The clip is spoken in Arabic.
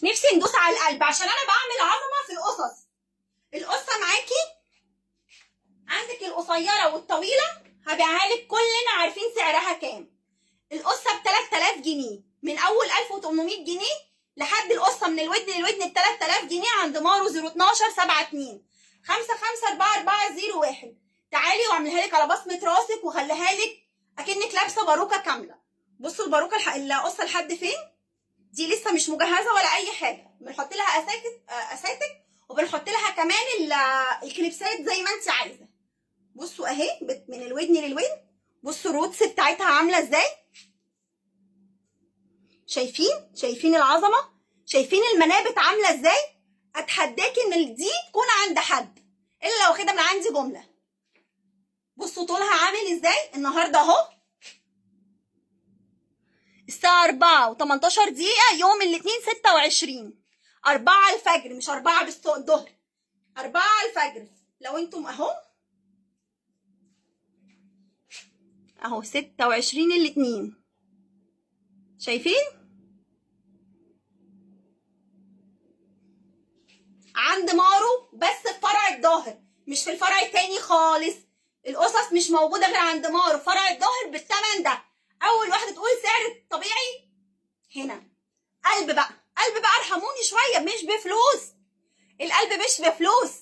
نفسي ندوس على القلب عشان انا بعمل عظمه في القصص. القصه معاكي عندك القصيره والطويله، هبيعها لك كلنا عارفين سعرها كام. القصه ب 3000 جنيه، من اول 1800 جنيه لحد القصه من الودن للودن ب 3000 جنيه عند مارو 012 72 554401. تعالي واعملها لك على بصمه راسك وخليها لك اكنك لابسه باروكه كامله. بصوا الباروكه القصه لحد فين؟ دي لسه مش مجهزه ولا اي حاجه، بنحط لها اساتك وبنحط لها كمان الكليبسات زي ما انت عايزه. بصوا اهي من الودن للودن. بصوا الروتس بتاعتها عامله ازاي، شايفين العظمه، شايفين المنابت عامله ازاي. اتحداكي ان دي تكون عند حد الا لو واخدها من عندي جمله. بصوا طولها عامل ازاي النهارده اهو، الساعه 4 و18 دقيقه يوم الاثنين 26 4 الفجر، مش 4 الظهر، 4 الفجر. لو انتم اهو 26 الاثنين، شايفين عند مارو بس في فرع الظهر، مش في الفرع التاني خالص. القصص مش موجوده غير عند مارو فرع الظهر بالثمن ده. اول واحده تقول سعر الطبيعي هنا. قلب بقى ارحموني شويه، مش بفلوس، القلب مش بفلوس.